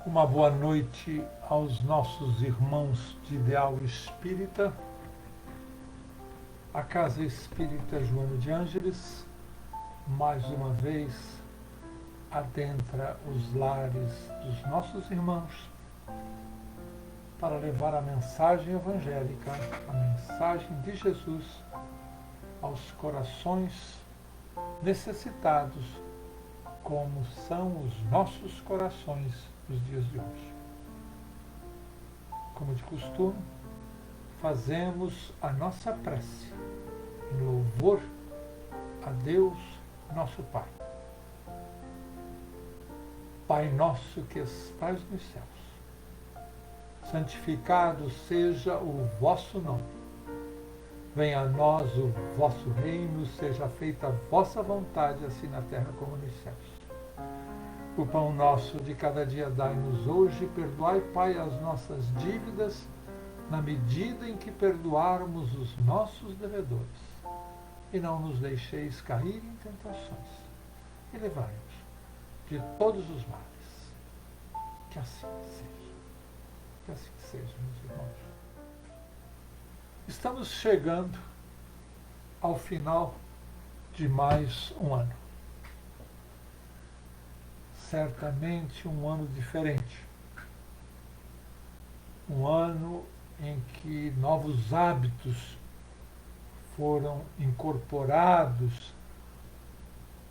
Uma boa noite aos nossos irmãos de ideal espírita. A Casa Espírita Joana de Ângeles, mais uma vez, adentra os lares dos nossos irmãos para levar a mensagem evangélica, a mensagem de Jesus aos corações necessitados, como são os nossos corações nos dias de hoje. Como de costume, fazemos a nossa prece em louvor a Deus, nosso Pai. Pai nosso que estais nos céus, santificado seja o vosso nome. Venha a nós o vosso reino, seja feita a vossa vontade, assim na terra como nos céus. O pão nosso de cada dia dai-nos hoje, perdoai, Pai, as nossas dívidas, na medida em que perdoarmos os nossos devedores. E não nos deixeis cair em tentações, e levai-nos de todos os males. Que assim seja. Que assim seja, meus irmãos. Estamos chegando ao final de mais um ano. Certamente um ano diferente. Um ano em que novos hábitos foram incorporados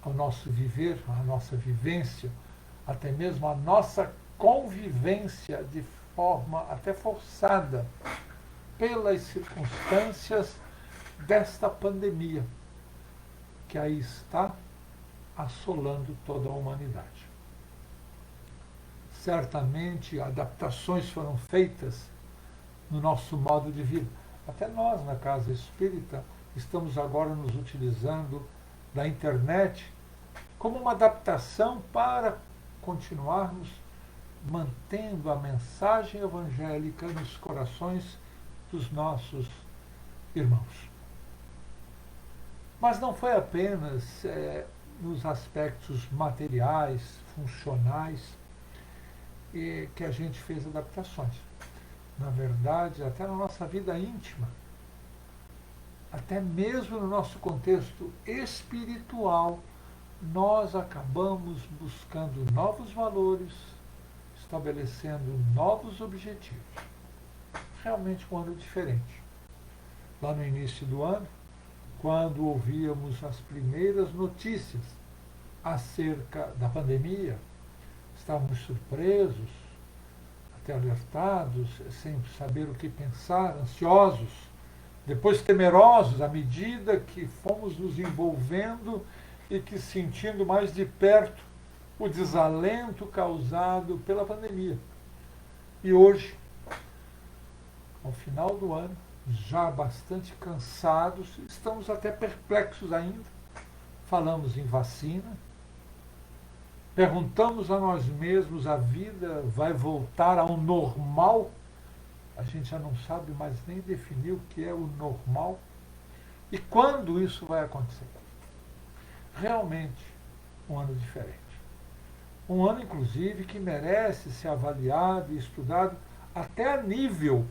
ao nosso viver, à nossa vivência, até mesmo à nossa convivência de forma até forçada pelas circunstâncias desta pandemia que aí está assolando toda a humanidade. Certamente adaptações foram feitas no nosso modo de vida. Até nós, na Casa Espírita, estamos agora nos utilizando da internet como uma adaptação para continuarmos mantendo a mensagem evangélica nos corações dos nossos irmãos. Mas não foi apenas nos aspectos materiais, funcionais, que a gente fez adaptações. Na verdade, até na nossa vida íntima, até mesmo no nosso contexto espiritual, nós acabamos buscando novos valores, estabelecendo novos objetivos. Realmente um ano diferente. Lá no início do ano, quando ouvíamos as primeiras notícias acerca da pandemia, estávamos surpresos, até alertados, sem saber o que pensar, ansiosos, depois temerosos à medida que fomos nos envolvendo e que sentindo mais de perto o desalento causado pela pandemia. E hoje, ao final do ano, já bastante cansados, estamos até perplexos ainda, falamos em vacina, perguntamos a nós mesmos, a vida vai voltar ao normal? A gente já não sabe mais nem definir o que é o normal. E quando isso vai acontecer? Realmente, um ano diferente. Um ano, inclusive, que merece ser avaliado e estudado até a nível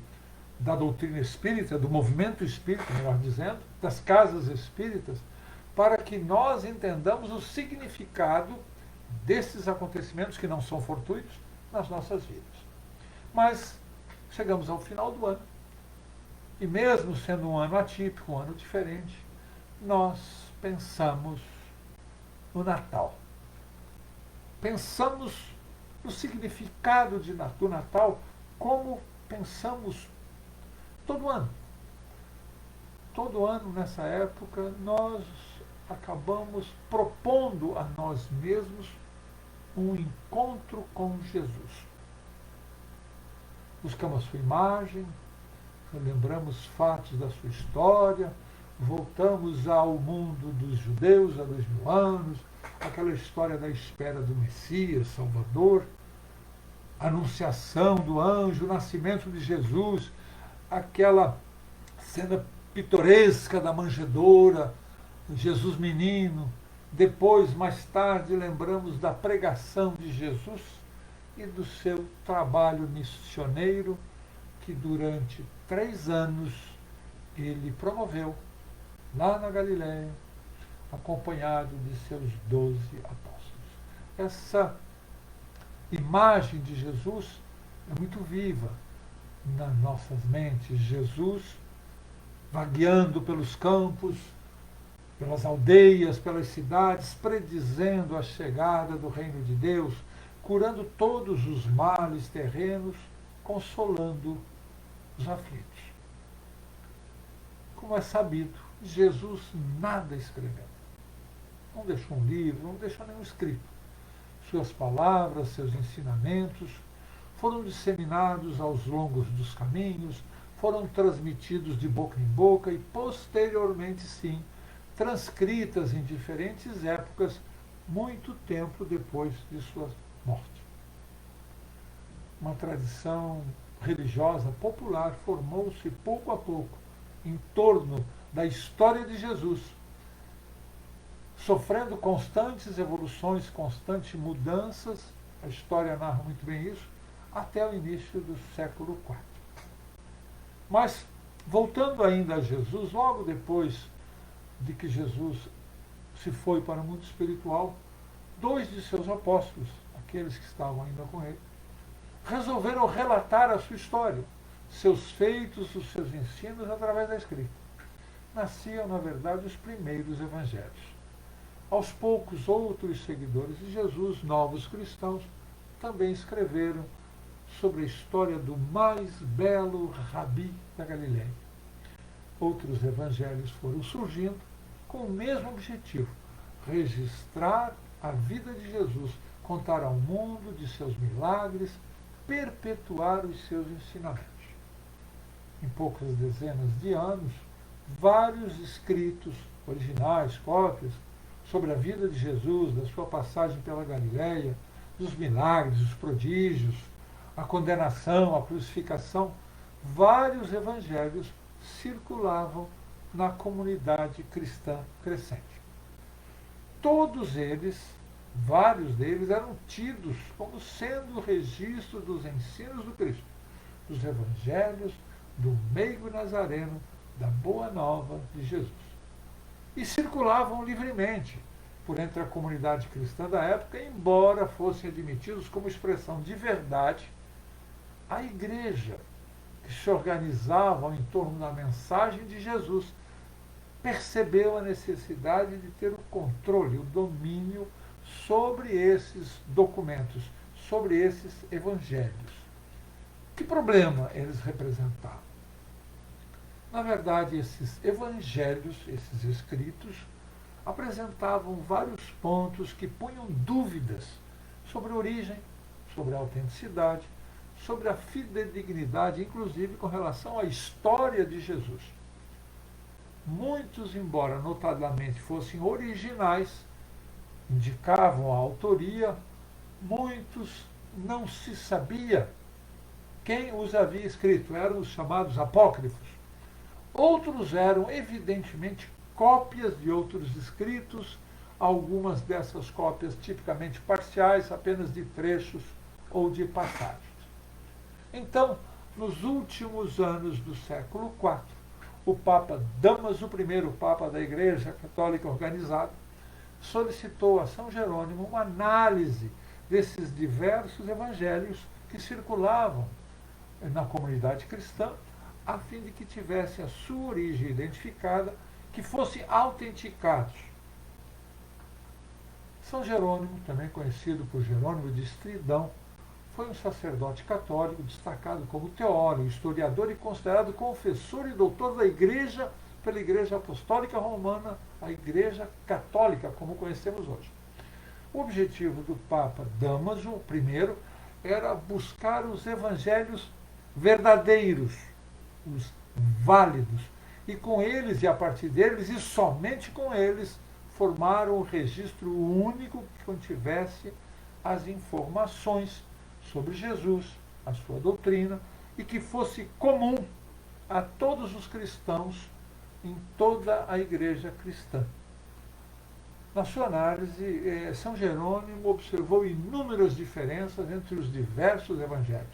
da doutrina espírita, do movimento espírita, melhor dizendo, das casas espíritas, para que nós entendamos o significado desses acontecimentos que não são fortuitos nas nossas vidas. Mas chegamos ao final do ano e mesmo sendo um ano atípico, um ano diferente, nós pensamos no Natal. Pensamos no significado do Natal como pensamos todo ano. Todo ano, nessa época, nós acabamos propondo a nós mesmos um encontro com Jesus. Buscamos a sua imagem, lembramos fatos da sua história, voltamos ao mundo dos judeus há 2000 anos, aquela história da espera do Messias, Salvador, a anunciação do anjo, o nascimento de Jesus, aquela cena pitoresca da manjedoura, Jesus menino. Depois, mais tarde, lembramos da pregação de Jesus e do seu trabalho missioneiro que durante 3 anos ele promoveu lá na Galiléia, acompanhado de seus 12 apóstolos. Essa imagem de Jesus é muito viva nas nossas mentes. Jesus vagueando pelos campos, pelas aldeias, pelas cidades, predizendo a chegada do reino de Deus, curando todos os males terrenos, consolando os aflitos. Como é sabido, Jesus nada escreveu. Não deixou um livro, não deixou nenhum escrito. Suas palavras, seus ensinamentos foram disseminados aos longos dos caminhos, foram transmitidos de boca em boca e, posteriormente, sim, transcritas em diferentes épocas, muito tempo depois de sua morte. Uma tradição religiosa popular formou-se pouco a pouco em torno da história de Jesus, sofrendo constantes evoluções, constantes mudanças, a história narra muito bem isso, até o início do século IV. Mas, voltando ainda a Jesus, logo depois de que Jesus se foi para o mundo espiritual, 2 de seus apóstolos, aqueles que estavam ainda com ele, resolveram relatar a sua história, seus feitos, os seus ensinos através da escrita. Nasciam, na verdade, os primeiros evangelhos. Aos poucos, outros seguidores de Jesus, novos cristãos, também escreveram sobre a história do mais belo rabi da Galiléia. Outros evangelhos foram surgindo com o mesmo objetivo: registrar a vida de Jesus, contar ao mundo de seus milagres, perpetuar os seus ensinamentos. Em poucas dezenas de anos, vários escritos originais, cópias, sobre a vida de Jesus, da sua passagem pela Galiléia, dos milagres, dos prodígios, a condenação, a crucificação, vários evangelhos circulavam na comunidade cristã crescente. Todos eles, vários deles, eram tidos como sendo o registro dos ensinos do Cristo, dos evangelhos, do meigo nazareno, da boa nova de Jesus. E circulavam livremente por entre a comunidade cristã da época, embora fossem admitidos como expressão de verdade. A igreja, que se organizava em torno da mensagem de Jesus, percebeu a necessidade de ter o controle, o domínio sobre esses documentos, sobre esses evangelhos. Que problema eles representavam? Na verdade, esses evangelhos, esses escritos, apresentavam vários pontos que punham dúvidas sobre a origem, sobre a autenticidade, sobre a fidedignidade, inclusive com relação à história de Jesus. Muitos, embora notadamente fossem originais, indicavam a autoria, muitos não se sabia quem os havia escrito, eram os chamados apócrifos. Outros eram, evidentemente, cópias de outros escritos, algumas dessas cópias tipicamente parciais, apenas de trechos ou de passagens. Então, nos últimos anos do século IV, o Papa Damaso I, o Papa da Igreja Católica Organizada, solicitou a São Jerônimo uma análise desses diversos evangelhos que circulavam na comunidade cristã, a fim de que tivesse a sua origem identificada, que fossem autenticados. São Jerônimo, também conhecido por Jerônimo de Estridão, foi um sacerdote católico destacado como teólogo, historiador e considerado confessor e doutor da Igreja pela Igreja Apostólica Romana, a Igreja Católica, como conhecemos hoje. O objetivo do Papa Damaso I era buscar os evangelhos verdadeiros, os válidos, e com eles, e a partir deles, e somente com eles, formaram um registro único que contivesse as informações sobre Jesus, a sua doutrina, e que fosse comum a todos os cristãos em toda a igreja cristã. Na sua análise, São Jerônimo observou inúmeras diferenças entre os diversos evangelhos.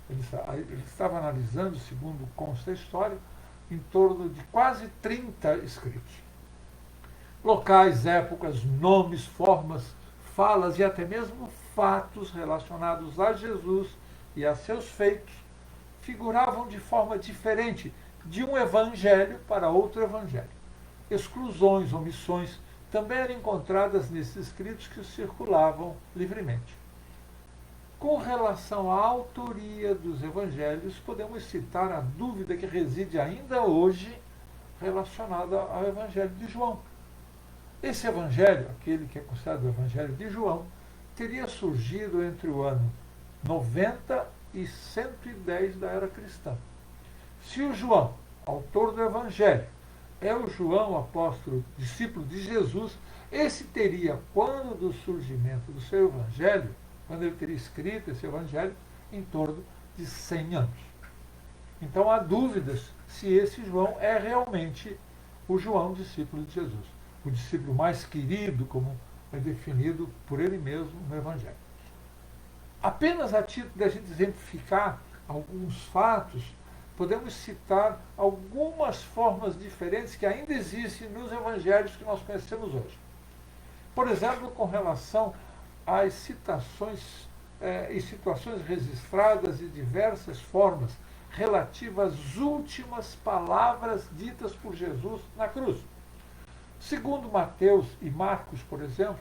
Ele estava analisando, segundo consta a história, em torno de quase 30 escritos. Locais, épocas, nomes, formas, falas e até mesmo fatos relacionados a Jesus e a seus feitos figuravam de forma diferente de um evangelho para outro evangelho. Exclusões, omissões também eram encontradas nesses escritos que circulavam livremente. Com relação à autoria dos evangelhos, podemos citar a dúvida que reside ainda hoje relacionada ao evangelho de João. Esse evangelho, aquele que é considerado o evangelho de João, teria surgido entre o ano 90 e 110 da era cristã. Se o João, autor do evangelho, é o João, apóstolo, discípulo de Jesus, esse teria, quando do surgimento do seu evangelho, quando ele teria escrito esse evangelho, em torno de 100 anos. Então há dúvidas se esse João é realmente o João, discípulo de Jesus, o discípulo mais querido, como é definido por ele mesmo no evangelho. Apenas a título de a gente exemplificar alguns fatos, podemos citar algumas formas diferentes que ainda existem nos evangelhos que nós conhecemos hoje. Por exemplo, com relação às citações e situações registradas de diversas formas relativas às últimas palavras ditas por Jesus na cruz. Segundo Mateus e Marcos, por exemplo,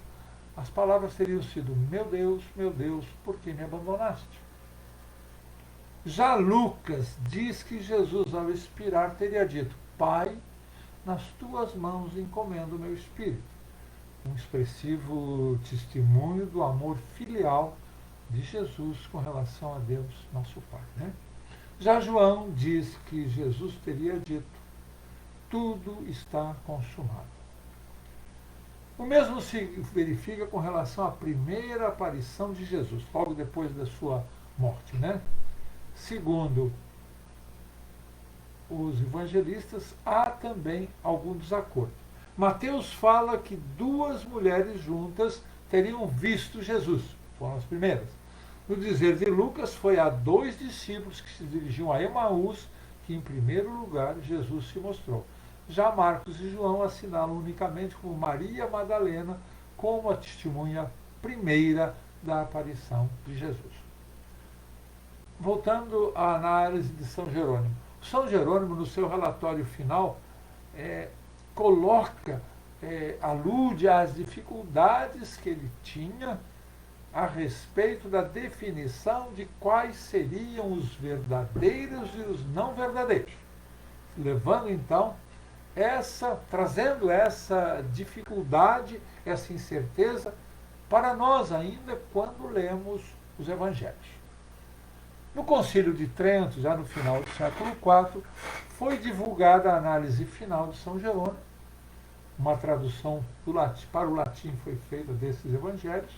as palavras teriam sido: meu Deus, por que me abandonaste? Já Lucas diz que Jesus, ao expirar, teria dito: Pai, nas tuas mãos encomendo o meu espírito. Um expressivo testemunho do amor filial de Jesus com relação a Deus, nosso Pai, né? Já João diz que Jesus teria dito: tudo está consumado. O mesmo se verifica com relação à primeira aparição de Jesus, logo depois da sua morte, né? Segundo os evangelistas, há também algum desacordo. Mateus fala que 2 mulheres juntas teriam visto Jesus, foram as primeiras. No dizer de Lucas, foi a 2 discípulos que se dirigiam a Emaús que, em primeiro lugar, Jesus se mostrou. Já Marcos e João assinalam unicamente como Maria Madalena como a testemunha primeira da aparição de Jesus. Voltando à análise de São Jerônimo. São Jerônimo, no seu relatório final, alude às dificuldades que ele tinha a respeito da definição de quais seriam os verdadeiros e os não verdadeiros, levando então trazendo essa dificuldade, essa incerteza para nós ainda quando lemos os evangelhos. No Concílio de Trento, já no final do século IV, foi divulgada a análise final de São Jerônimo. Uma tradução para o latim foi feita desses evangelhos,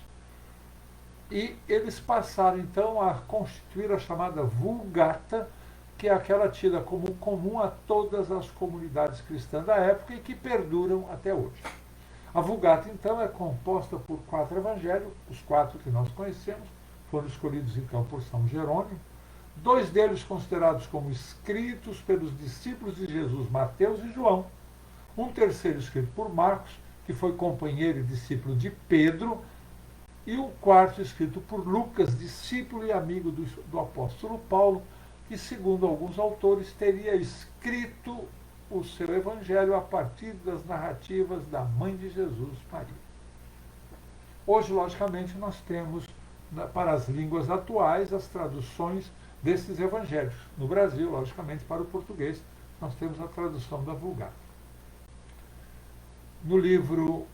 e eles passaram então a constituir a chamada Vulgata, que é aquela tida como comum a todas as comunidades cristãs da época e que perduram até hoje. A Vulgata, então, é composta por 4 evangelhos, os 4 que nós conhecemos, foram escolhidos então por São Jerônimo, 2 deles considerados como escritos pelos discípulos de Jesus, Mateus e João, um terceiro escrito por Marcos, que foi companheiro e discípulo de Pedro, e o 4º escrito por Lucas, discípulo e amigo do apóstolo Paulo, que, segundo alguns autores, teria escrito o seu evangelho a partir das narrativas da mãe de Jesus, Maria. Hoje, logicamente, nós temos, para as línguas atuais, as traduções desses evangelhos. No Brasil, logicamente, para o português, nós temos a tradução da Vulgata. No livro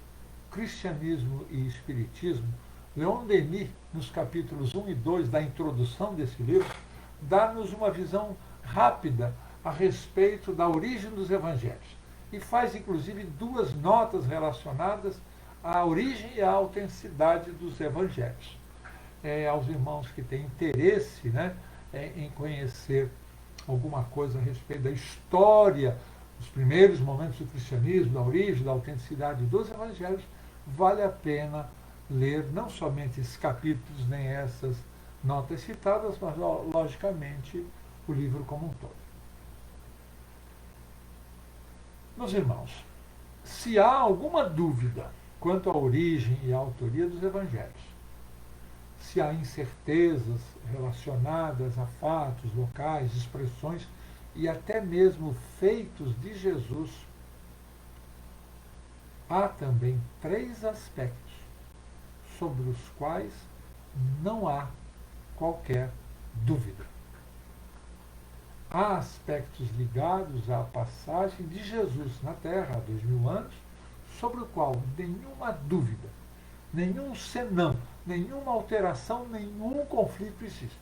Cristianismo e Espiritismo, Leon Denis, nos capítulos 1 e 2 da introdução desse livro, dá-nos uma visão rápida a respeito da origem dos evangelhos e faz, inclusive, 2 notas relacionadas à origem e à autenticidade dos evangelhos. Aos irmãos que têm interesse, em conhecer alguma coisa a respeito da história os primeiros momentos do cristianismo, da origem, da autenticidade dos evangelhos, vale a pena ler não somente esses capítulos, nem essas notas citadas, mas, logicamente, o livro como um todo. Meus irmãos, se há alguma dúvida quanto à origem e à autoria dos evangelhos, se há incertezas relacionadas a fatos, locais, expressões e até mesmo feitos de Jesus, há também 3 aspectos sobre os quais não há qualquer dúvida. Há aspectos ligados à passagem de Jesus na Terra há 2000 anos, sobre o qual nenhuma dúvida, nenhum senão, nenhuma alteração, nenhum conflito existe.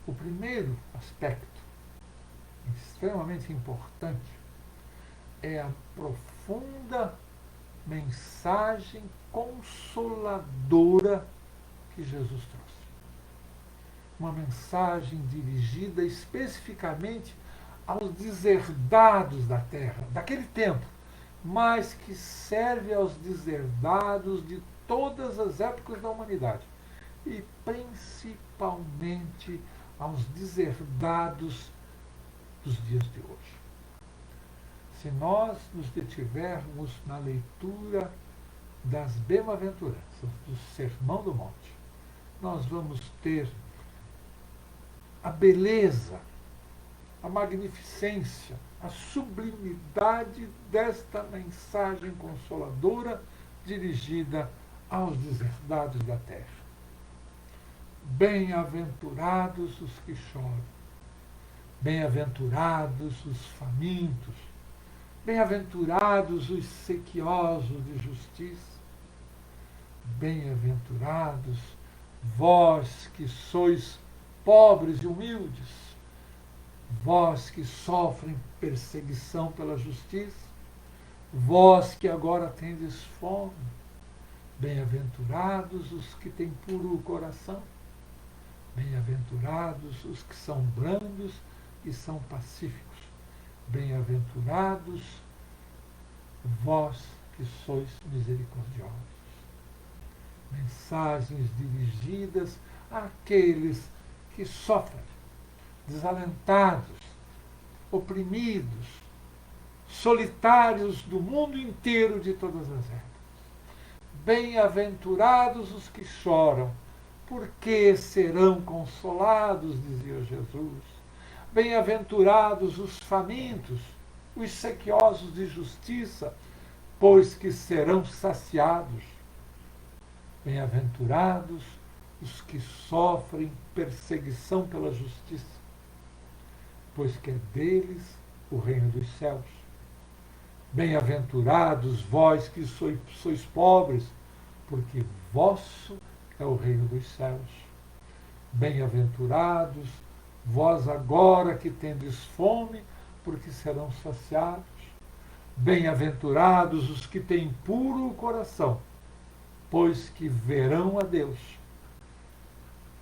O primeiro aspecto, extremamente importante, é a profunda mensagem consoladora que Jesus trouxe. Uma mensagem dirigida especificamente aos deserdados da terra, daquele tempo, mas que serve aos deserdados de todas as épocas da humanidade, e principalmente aos deserdados dos dias de hoje. Se nós nos detivermos na leitura das bem-aventuranças, do Sermão do Monte, nós vamos ter a beleza, a magnificência, a sublimidade desta mensagem consoladora dirigida aos deserdados da terra. Bem-aventurados os que choram, bem-aventurados os famintos, bem-aventurados os sequiosos de justiça, bem-aventurados vós que sois pobres e humildes, vós que sofrem perseguição pela justiça, vós que agora tendes fome, bem-aventurados os que têm puro coração, bem-aventurados os que são brandos e são pacíficos, bem-aventurados vós que sois misericordiosos. Mensagens dirigidas àqueles que sofrem, desalentados, oprimidos, solitários do mundo inteiro de todas as épocas. Bem-aventurados os que choram, porque serão consolados, dizia Jesus. Bem-aventurados os famintos, os sequiosos de justiça, pois que serão saciados. Bem-aventurados os que sofrem perseguição pela justiça, pois que é deles o reino dos céus. Bem-aventurados vós que sois pobres, porque vosso é o reino dos céus. Bem-aventurados vós agora que tendes fome, porque serão saciados. Bem-aventurados os que têm puro coração, pois que verão a Deus.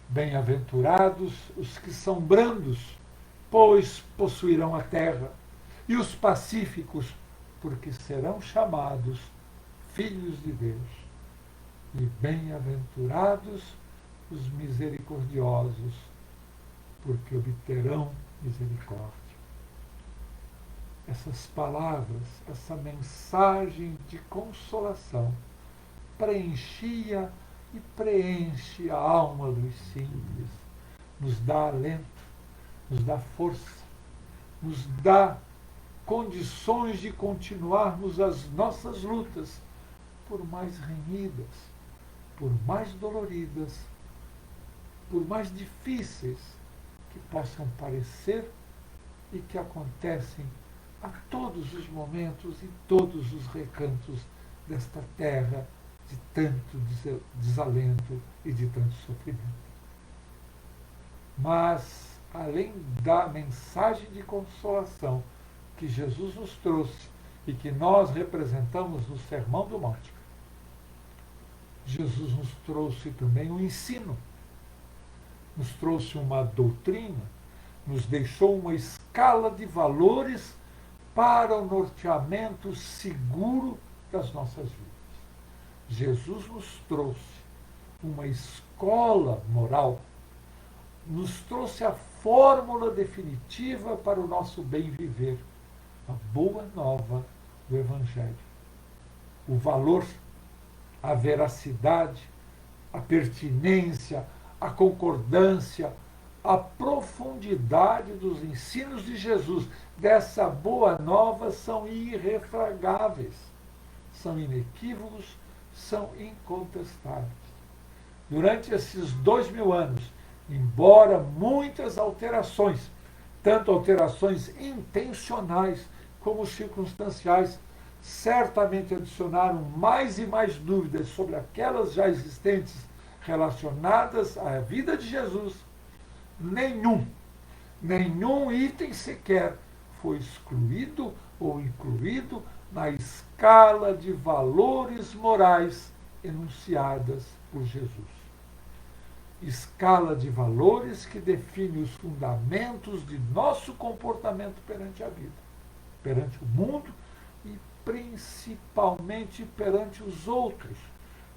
Bem-aventurados os que são brandos, pois possuirão a terra. E os pacíficos, porque serão chamados filhos de Deus. E bem-aventurados os misericordiosos, porque obterão misericórdia. Essas palavras, essa mensagem de consolação, preenchia e preenche a alma dos simples, nos dá alento, nos dá força, nos dá condições de continuarmos as nossas lutas, por mais renhidas, por mais doloridas, por mais difíceis que possam parecer e que acontecem a todos os momentos e todos os recantos desta terra de tanto desalento e de tanto sofrimento. Mas, além da mensagem de consolação que Jesus nos trouxe e que nós representamos no Sermão do Monte, Jesus nos trouxe também um ensino, nos trouxe uma doutrina, nos deixou uma escala de valores para o norteamento seguro das nossas vidas. Jesus nos trouxe uma escola moral, nos trouxe a fórmula definitiva para o nosso bem viver, a boa nova do Evangelho. O valor, a veracidade, a pertinência, a concordância, a profundidade dos ensinos de Jesus, dessa boa nova, são irrefragáveis, são inequívocos, são incontestáveis. Durante esses 2000 anos, embora muitas alterações, tanto alterações intencionais como circunstanciais, certamente adicionaram mais e mais dúvidas sobre aquelas já existentes relacionadas à vida de Jesus, nenhum item sequer foi excluído ou incluído na escala de valores morais enunciadas por Jesus. Escala de valores que define os fundamentos de nosso comportamento perante a vida, perante o mundo e principalmente perante os outros,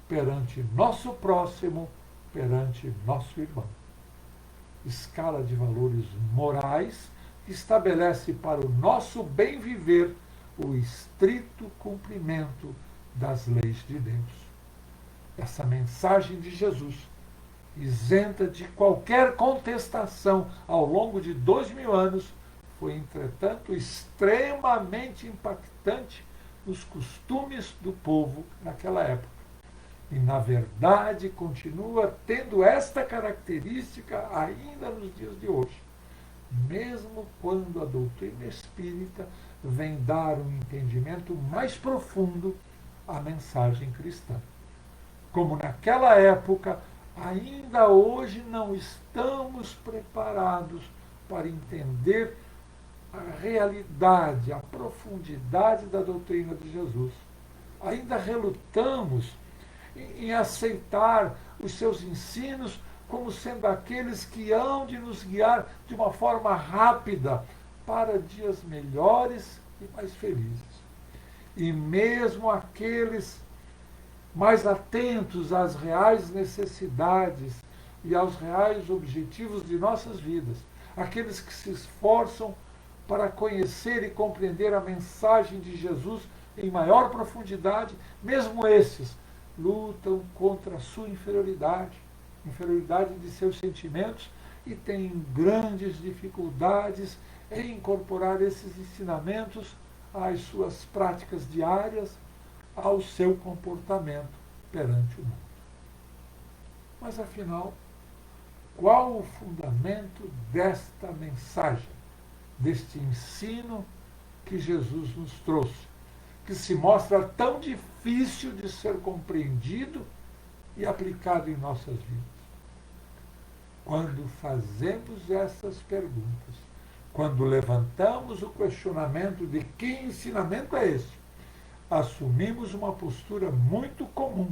perante nosso próximo, perante nosso irmão. Escala de valores morais que estabelece para o nosso bem viver o estrito cumprimento das leis de Deus. Essa mensagem de Jesus, isenta de qualquer contestação ao longo de 2000 anos, foi, entretanto, extremamente impactante nos costumes do povo naquela época. E, na verdade, continua tendo esta característica ainda nos dias de hoje, mesmo quando a doutrina espírita vem dar um entendimento mais profundo à mensagem cristã. Como naquela época, ainda hoje não estamos preparados para entender a realidade, a profundidade da doutrina de Jesus. Ainda relutamos em aceitar os seus ensinos como sendo aqueles que hão de nos guiar de uma forma rápida para dias melhores e mais felizes. E mesmo aqueles mais atentos às reais necessidades e aos reais objetivos de nossas vidas, aqueles que se esforçam para conhecer e compreender a mensagem de Jesus em maior profundidade, mesmo esses lutam contra a sua inferioridade de seus sentimentos, e têm grandes dificuldades em incorporar esses ensinamentos às suas práticas diárias, ao seu comportamento perante o mundo. Mas, afinal, qual o fundamento desta mensagem, deste ensino que Jesus nos trouxe, que se mostra tão difícil de ser compreendido e aplicado em nossas vidas? Quando fazemos essas perguntas, quando levantamos o questionamento de que ensinamento é esse, assumimos uma postura muito comum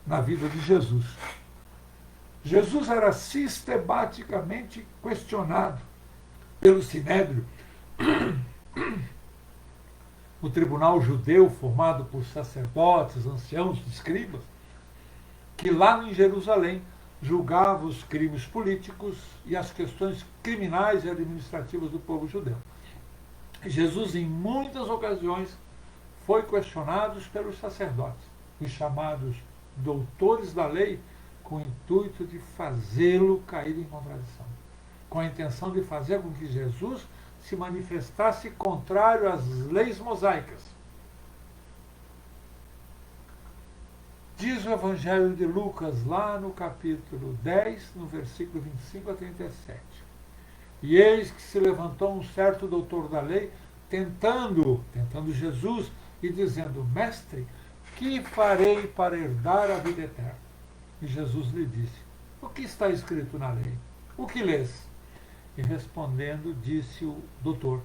na vida de Jesus. Jesus era sistematicamente questionado pelo Sinédrio, o tribunal judeu formado por sacerdotes, anciãos, escribas, que lá em Jerusalém julgava os crimes políticos e as questões criminais e administrativas do povo judeu. Jesus, em muitas ocasiões, foi questionado pelos sacerdotes, os chamados doutores da lei, com o intuito de fazê-lo cair em contradição, com a intenção de fazer com que Jesus se manifestasse contrário às leis mosaicas. Diz o Evangelho de Lucas, lá no capítulo 10, no versículo 25 a 37. E eis que se levantou um certo doutor da lei, tentando Jesus, e dizendo: Mestre, que farei para herdar a vida eterna? E Jesus lhe disse: O que está escrito na lei? O que lês? E respondendo, disse o doutor: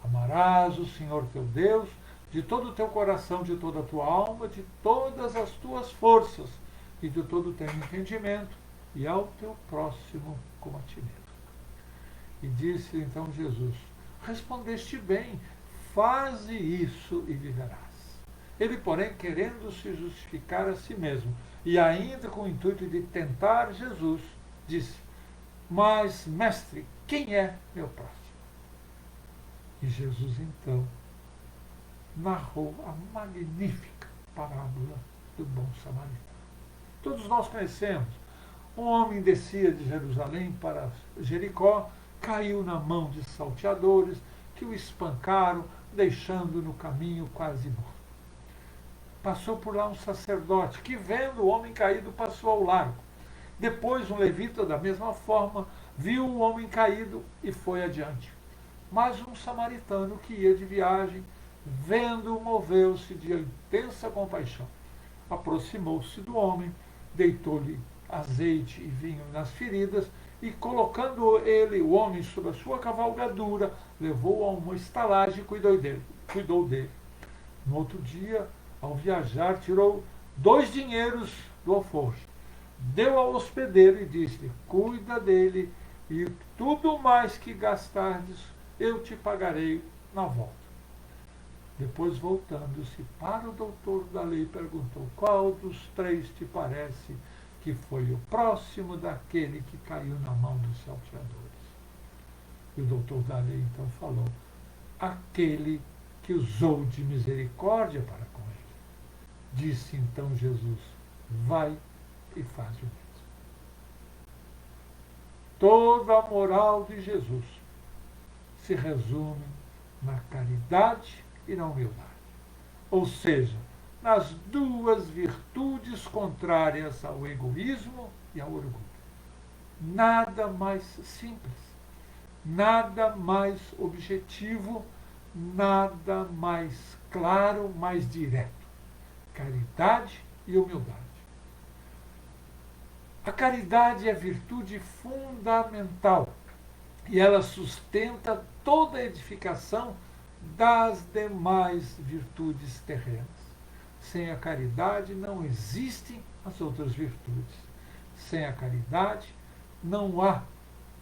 Amarás o Senhor teu Deus de todo o teu coração, de toda a tua alma, de todas as tuas forças e de todo o teu entendimento, e ao teu próximo como a ti mesmo. E disse então Jesus: Respondeste bem, faze isso e viverás. Ele, porém, querendo se justificar a si mesmo, e ainda com o intuito de tentar Jesus, disse: mas, mestre, quem é meu próximo? E Jesus, então, narrou a magnífica parábola do bom samaritano. Todos nós conhecemos. Um homem descia de Jerusalém para Jericó, caiu na mão de salteadores, que o espancaram, deixando no caminho quase morto. Passou por lá um sacerdote, que vendo o homem caído, passou ao largo. Depois um levita, da mesma forma, viu o homem caído e foi adiante. Mas um samaritano que ia de viagem, vendo-o, moveu-se de intensa compaixão. Aproximou-se do homem, deitou-lhe azeite e vinho nas feridas, e colocando ele, o homem, sobre a sua cavalgadura, levou-o a uma estalagem e cuidou dele. No outro dia, ao viajar, tirou 2 dinheiros do alforje, deu ao hospedeiro e disse-lhe: cuida dele, e tudo mais que gastardes, eu te pagarei na volta. Depois, voltando-se para o doutor da lei, perguntou: qual dos 3 te parece que foi o próximo daquele que caiu na mão dos salteadores? E o doutor da lei então falou: aquele que usou de misericórdia para com ele. Disse então Jesus: vai e faz o mesmo. Toda a moral de Jesus se resume na caridade e na humildade. Ou seja, nas 2 virtudes contrárias ao egoísmo e ao orgulho. Nada mais simples, nada mais objetivo, nada mais claro, mais direto. Caridade e humildade. A caridade é virtude fundamental e ela sustenta toda a edificação das demais virtudes terrenas. Sem a caridade não existem as outras virtudes. Sem a caridade não há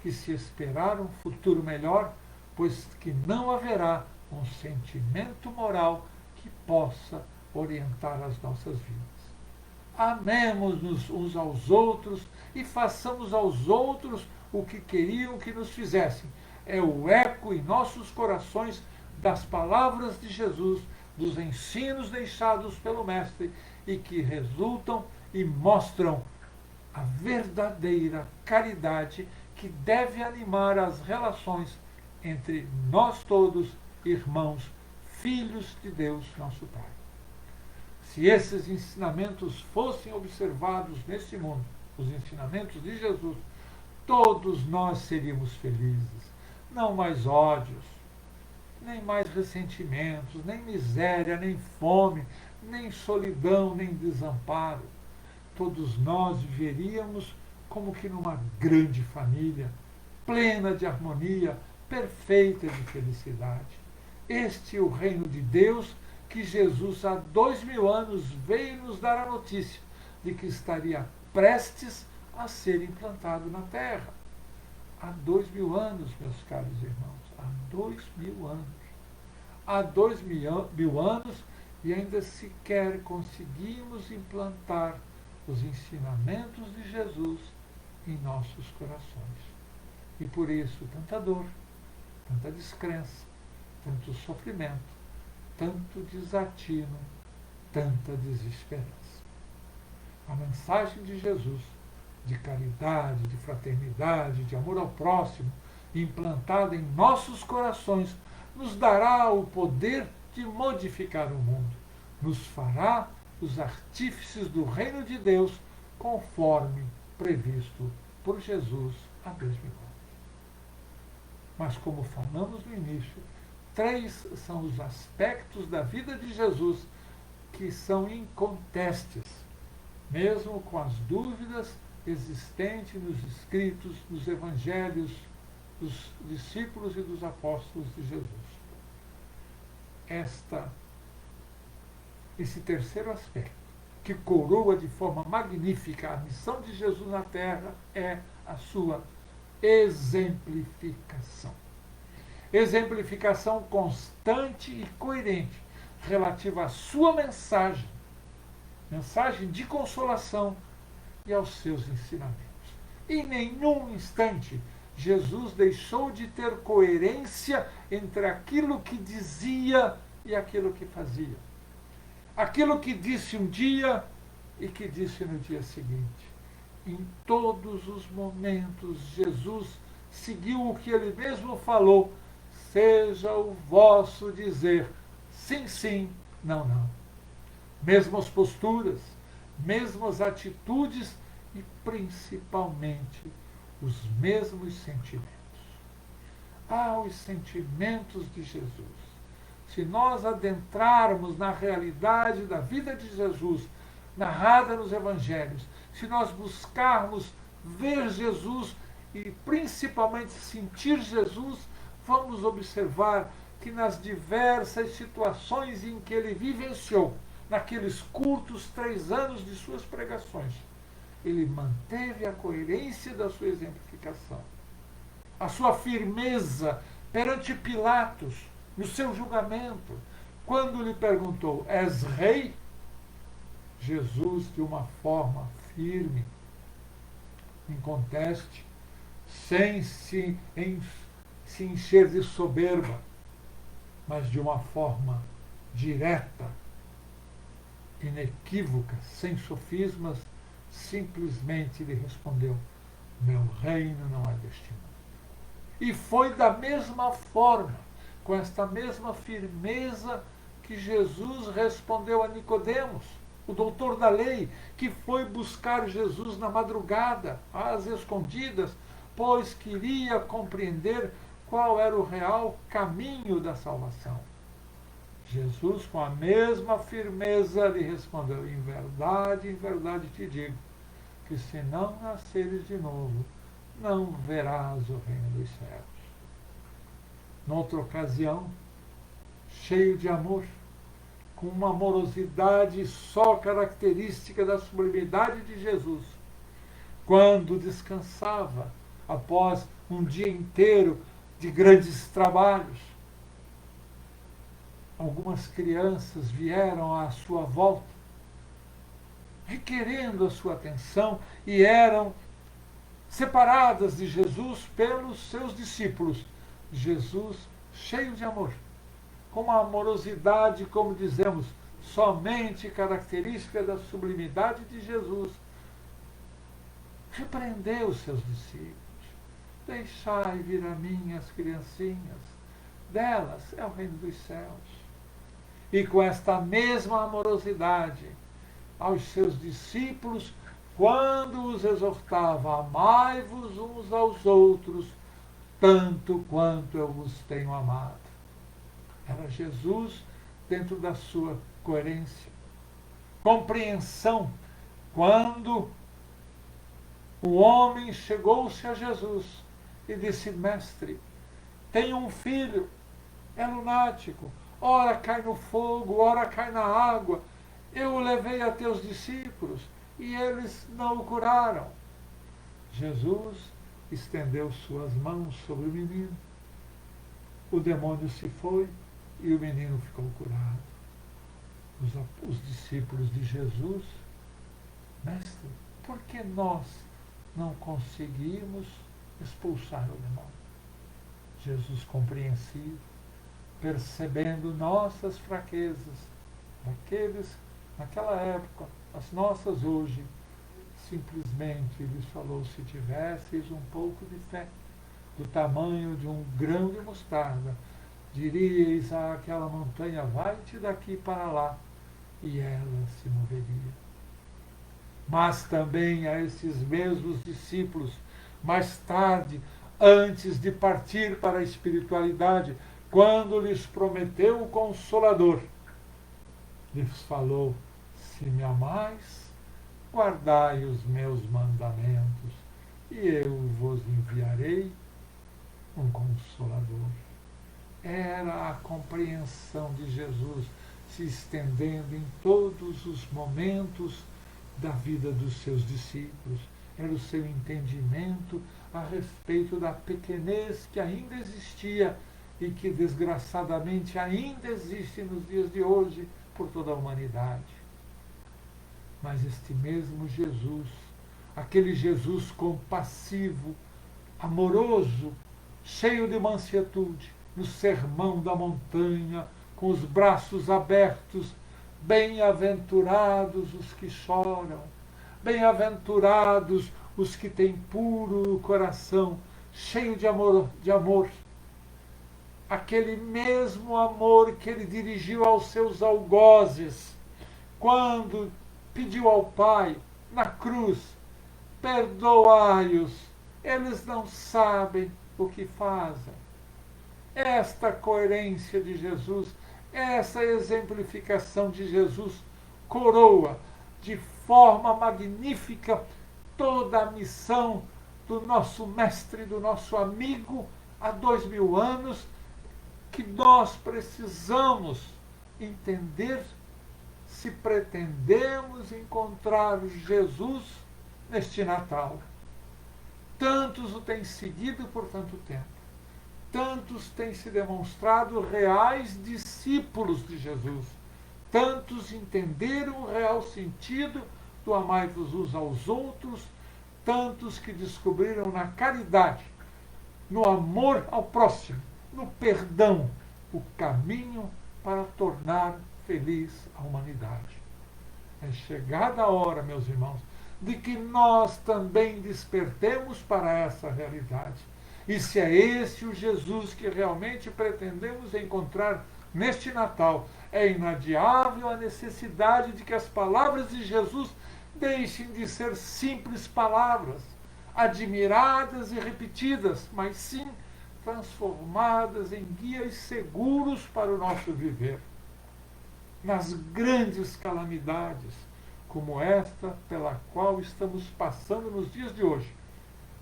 que se esperar um futuro melhor, pois que não haverá um sentimento moral que possa orientar as nossas vidas. Amemos-nos uns aos outros e façamos aos outros o que queriam que nos fizessem. É o eco em nossos corações das palavras de Jesus, dos ensinos deixados pelo Mestre e que resultam e mostram a verdadeira caridade que deve animar as relações entre nós todos, irmãos, filhos de Deus, nosso Pai. Se esses ensinamentos fossem observados neste mundo, os ensinamentos de Jesus, todos nós seríamos felizes. Não mais ódios, nem mais ressentimentos, nem miséria, nem fome, nem solidão, nem desamparo. Todos nós viveríamos como que numa grande família, plena de harmonia, perfeita de felicidade. Este é o reino de Deus que Jesus há 2000 anos veio nos dar a notícia de que estaria prestes a ser implantado na Terra. Há 2000 anos, meus caros irmãos, há 2000 anos. Há 2000 anos e ainda sequer conseguimos implantar os ensinamentos de Jesus em nossos corações. E por isso tanta dor, tanta descrença, tanto sofrimento, tanto desatino, tanta desesperança. A mensagem de Jesus, de caridade, de fraternidade, de amor ao próximo, implantada em nossos corações, nos dará o poder de modificar o mundo, nos fará os artífices do reino de Deus, conforme previsto por Jesus há 2000 anos. Mas como falamos no início, 3 são os aspectos da vida de Jesus que são incontestes, mesmo com as dúvidas existentes nos escritos, nos evangelhos dos discípulos e dos apóstolos de Jesus. Esse terceiro aspecto, que coroa de forma magnífica a missão de Jesus na Terra, é a sua exemplificação. exemplificação constante e coerente relativa à sua mensagem, mensagem de consolação e aos seus ensinamentos. Em nenhum instante Jesus deixou de ter coerência entre aquilo que dizia e aquilo que fazia. Aquilo que disse um dia e que disse no dia seguinte. Em todos os momentos, Jesus seguiu o que ele mesmo falou: seja o vosso dizer sim, sim, não, não. Mesmas posturas, mesmas atitudes e principalmente os mesmos sentimentos. Os sentimentos de Jesus. Se nós adentrarmos na realidade da vida de Jesus, narrada nos evangelhos, se nós buscarmos ver Jesus e principalmente sentir Jesus, vamos observar que nas diversas situações em que ele vivenciou, naqueles curtos 3 anos de suas pregações, ele manteve a coerência da sua exemplificação. A sua firmeza perante Pilatos, no seu julgamento, quando lhe perguntou: és rei? Jesus, de uma forma firme, inconteste, sem se encher de soberba, mas de uma forma direta, inequívoca, sem sofismas, simplesmente lhe respondeu: meu reino não é deste mundo. E foi da mesma forma, com esta mesma firmeza, que Jesus respondeu a Nicodemos, o doutor da lei, que foi buscar Jesus na madrugada, às escondidas, pois queria compreender qual era o real caminho da salvação. Jesus, com a mesma firmeza, lhe respondeu: em verdade te digo, que se não nasceres de novo, não verás o reino dos céus. Noutra ocasião, cheio de amor, com uma amorosidade só característica da sublimidade de Jesus, quando descansava após um dia inteiro de grandes trabalhos, algumas crianças vieram à sua volta, requerendo a sua atenção, e eram separadas de Jesus pelos seus discípulos. Jesus, cheio de amor, com uma amorosidade, como dizemos, somente característica da sublimidade de Jesus, repreendeu os seus discípulos: deixai vir a mim as criancinhas, delas é o reino dos céus. E com esta mesma amorosidade aos seus discípulos, quando os exortava: amai-vos uns aos outros, tanto quanto eu vos tenho amado. Era Jesus dentro da sua coerência. Compreensão, quando o homem chegou-se a Jesus e disse: mestre, tenho um filho, é lunático, ora cai no fogo, ora cai na água. Eu o levei a teus discípulos e eles não o curaram. Jesus estendeu suas mãos sobre o menino. O demônio se foi e o menino ficou curado. Os discípulos de Jesus: mestre, por que nós não conseguimos expulsar o demônio? Jesus, compreensivo, percebendo nossas fraquezas, naquela época, as nossas hoje, simplesmente lhes falou: se tivesseis um pouco de fé, do tamanho de um grão de mostarda, diríeis àquela montanha: vai-te daqui para lá, e ela se moveria. Mas também a esses mesmos discípulos, mais tarde, antes de partir para a espiritualidade, quando lhes prometeu o Consolador, lhes falou: se me amais, guardai os meus mandamentos, e eu vos enviarei um Consolador. Era a compreensão de Jesus se estendendo em todos os momentos da vida dos seus discípulos. Era o seu entendimento a respeito da pequenez que ainda existia e que desgraçadamente ainda existe nos dias de hoje por toda a humanidade. Mas este mesmo Jesus, aquele Jesus compassivo, amoroso, cheio de mansuetude, no sermão da montanha, com os braços abertos, bem-aventurados os que choram, bem-aventurados os que têm puro coração, cheio de amor. Aquele mesmo amor que ele dirigiu aos seus algozes, quando pediu ao Pai, na cruz, perdoai-os, eles não sabem o que fazem. Esta coerência de Jesus, essa exemplificação de Jesus, coroa de forma magnífica toda a missão do nosso mestre, do nosso amigo, há 2000 anos, que nós precisamos entender se pretendemos encontrar Jesus neste Natal. Tantos o têm seguido por tanto tempo. Tantos têm se demonstrado reais discípulos de Jesus. Tantos entenderam o real sentido do amai-vos uns aos outros. Tantos que descobriram na caridade, no amor ao próximo, no perdão, o caminho para tornar feliz a humanidade. É chegada a hora, meus irmãos, de que nós também despertemos para essa realidade. E se é esse o Jesus que realmente pretendemos encontrar neste Natal, é inadiável a necessidade de que as palavras de Jesus deixem de ser simples palavras, admiradas e repetidas, mas sim transformadas em guias seguros para o nosso viver. Nas grandes calamidades, como esta pela qual estamos passando nos dias de hoje,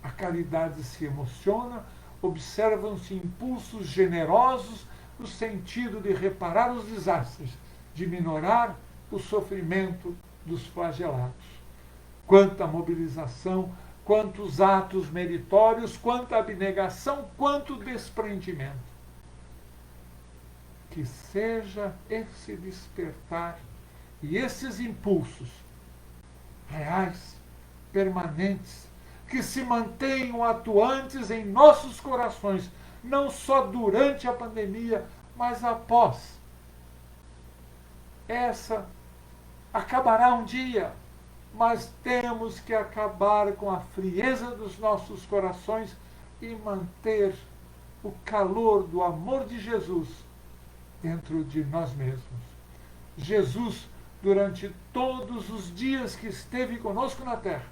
a caridade se emociona, observam-se impulsos generosos no sentido de reparar os desastres, de minorar o sofrimento dos flagelados. Quanta mobilização, quantos atos meritórios, quanta abnegação, quanto desprendimento. Que seja esse despertar e esses impulsos reais, permanentes, que se mantenham atuantes em nossos corações, não só durante a pandemia, mas após. Essa acabará um dia, mas temos que acabar com a frieza dos nossos corações e manter o calor do amor de Jesus dentro de nós mesmos. Jesus, durante todos os dias que esteve conosco na terra,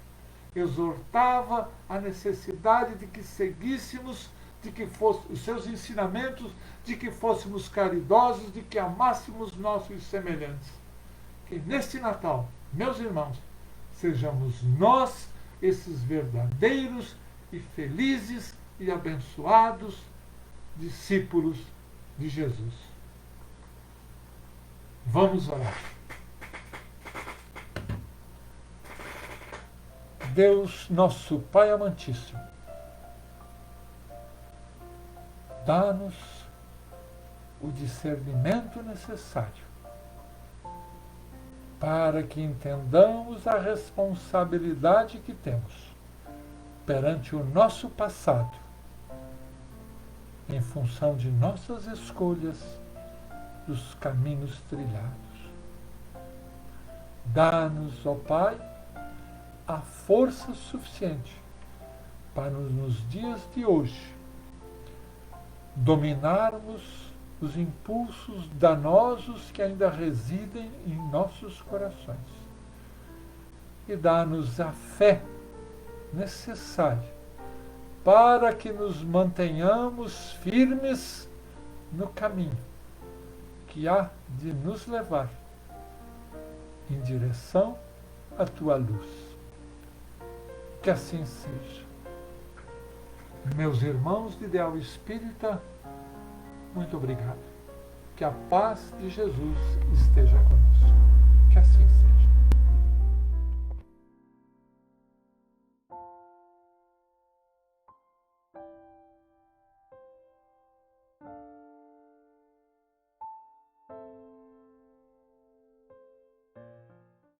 exortava a necessidade de que seguíssemos, de que os seus ensinamentos, de que fôssemos caridosos, de que amássemos nossos semelhantes. Que neste Natal, meus irmãos, sejamos nós esses verdadeiros e felizes e abençoados discípulos de Jesus. Vamos orar. Deus, nosso Pai amantíssimo, dá-nos o discernimento necessário para que entendamos a responsabilidade que temos perante o nosso passado, em função de nossas escolhas, dos caminhos trilhados. Dá-nos, ó Pai, a força suficiente para, nos dias de hoje, dominarmos os impulsos danosos que ainda residem em nossos corações. E dá-nos a fé necessária para que nos mantenhamos firmes no caminho que há de nos levar em direção à Tua luz. Que assim seja. Meus irmãos de ideal espírita, muito obrigado. Que a paz de Jesus esteja conosco. Que assim seja.